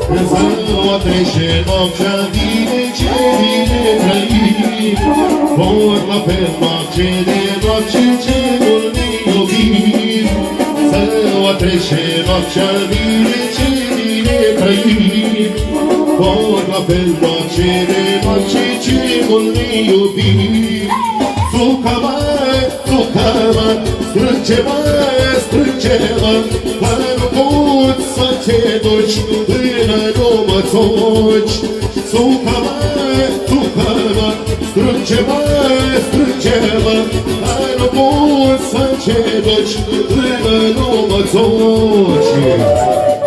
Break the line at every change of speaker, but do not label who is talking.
Ziua trece, noaptea vine, ce bine trăim. Vorba pe noapte de noapte, ce mult ne iubim. Ziua trece, noaptea vine, ce bine trăim. Vorba pe noapte de noapte, ce mult ne iubim. Suca-mă, strânge-mă, că nu poți să te duci până nu mă toci. Suca-mă, strânge-mă, că nu poți să te duci până nu mă toci.